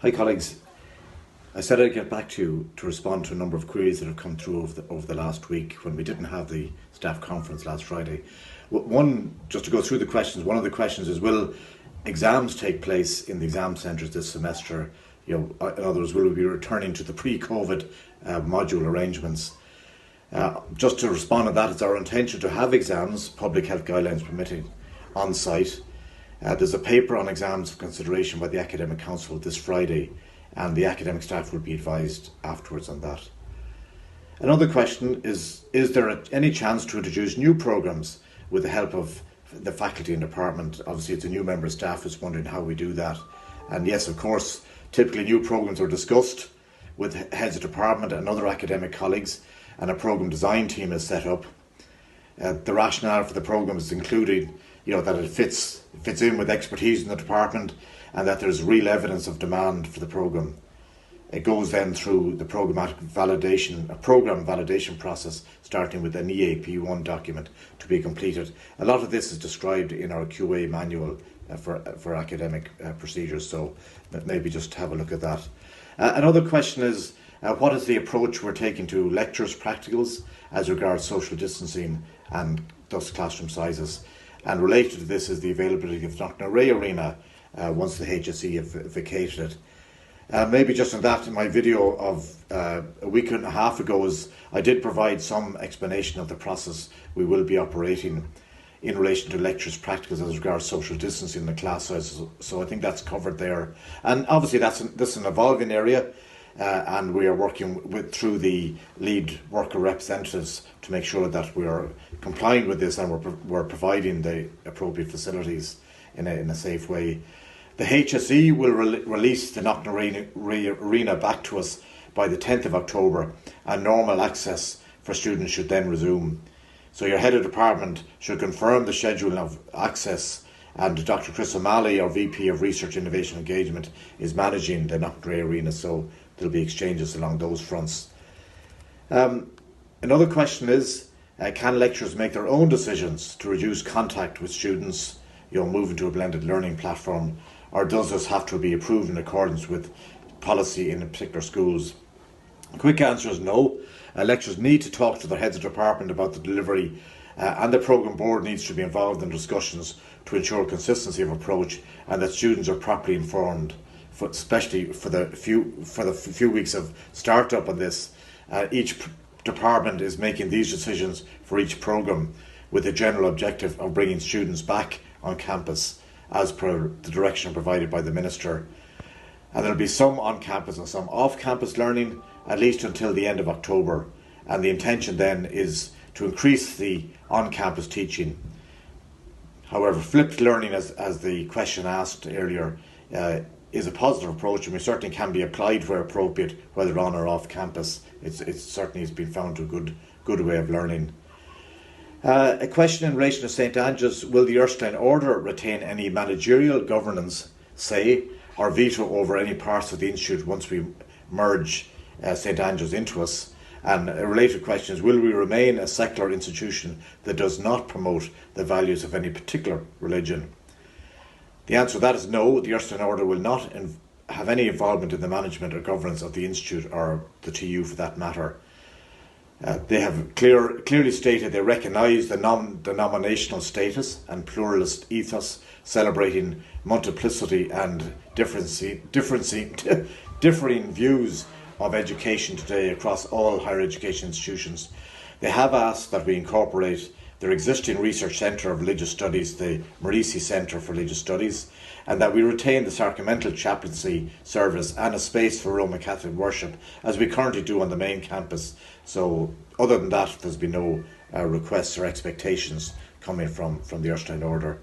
Hi colleagues, I said I'd get back to you to respond to a number of queries that have come through over the last week when we didn't have the staff conference last Friday. One, just to go through the questions, one of the questions is, will exams take place in the exam centres this semester? In other words, will we be returning to the pre-COVID module arrangements? Just to respond to that, it's our intention to have exams, public health guidelines permitting, on site. There's a paper on exams for consideration by the Academic Council this Friday, and the academic staff will be advised afterwards on that. Another question is there any chance to introduce new programmes with the help of the faculty and department? Obviously it's a new member of staff who's wondering how we do that. And yes, of course, typically new programmes are discussed with heads of department and other academic colleagues, and a programme design team is set up. The rationale for the programme is including that it fits in with expertise in the department, and that there's real evidence of demand for the programme. It goes then through the programme validation process, starting with an EAP1 document to be completed. A lot of this is described in our QA manual for academic procedures, so maybe just have a look at that. Another question is, what is the approach we're taking to lectures, practicals, as regards social distancing and thus classroom sizes? And related to this is the availability of Dr. Ray Arena once the HSE have vacated it. Maybe just on that, in my video of a week and a half ago, I did provide some explanation of the process we will be operating in relation to lectures, practicals as regards social distancing in the class size. So I think that's covered there. And obviously this is an evolving area, and we are working through the lead worker representatives to make sure that we are complying with this and we're providing the appropriate facilities in a safe way. The HSE will release the Knockna Arena back to us by the 10th of October, and normal access for students should then resume. So your head of department should confirm the schedule of access, and Dr. Chris O'Malley, our VP of Research Innovation Engagement, is managing the Knockna Arena, so there'll be exchanges along those fronts. Another question is, can lecturers make their own decisions to reduce contact with students, moving to a blended learning platform, or does this have to be approved in accordance with policy in particular schools? The quick answer is no. Lecturers need to talk to their heads of department about the delivery, and the programme board needs to be involved in discussions to ensure consistency of approach and that students are properly informed, especially for the few weeks of start-up on this. Each department is making these decisions for each programme with the general objective of bringing students back on campus as per the direction provided by the Minister. And there will be some on campus and some off campus learning, at least until the end of October. And the intention then is to increase the on campus teaching. However, flipped learning, as the question asked earlier, is a positive approach, and we certainly can be applied where appropriate, whether on or off campus. It certainly has been found a good way of learning. A question in relation to St Andrews: will the Erskine Order retain any managerial governance, say, or veto over any parts of the institute once we merge St Andrews into us? And a related question is, will we remain a secular institution that does not promote the values of any particular religion? The answer to that is no. The Erskine Order will not have any involvement in the management or governance of the institute, or the TU for that matter. They have clearly stated they recognise the non-denominational status and pluralist ethos, celebrating multiplicity and differing views of education today across all higher education institutions. They have asked that we incorporate their existing research centre of religious studies, the Marisi Centre for Religious Studies, and that we retain the sacramental chaplaincy service and a space for Roman Catholic worship, as we currently do on the main campus. So other than that, there's been no requests or expectations coming from the Erskine Order.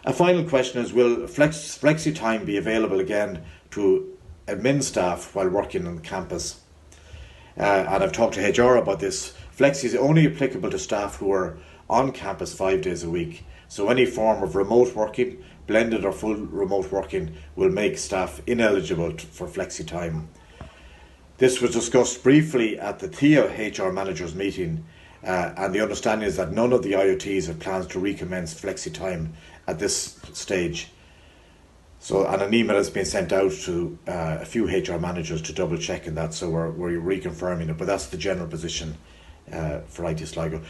A final question is, will Flexi time be available again to admin staff while working on the campus? And I've talked to HR about this. Flexi is only applicable to staff who are on campus 5 days a week. So any form of remote working, blended or full remote working, will make staff ineligible for Flexi time. This was discussed briefly at the THEA HR managers meeting, and the understanding is that none of the IoTs have plans to recommence Flexi time at this stage. So, and an email has been sent out to a few HR managers to double check in that, so we're reconfirming it, but that's the general position for IT Sligo.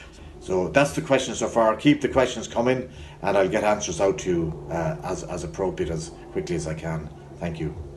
So that's the question so far. Keep the questions coming, and I'll get answers out to you as appropriate, as quickly as I can. Thank you.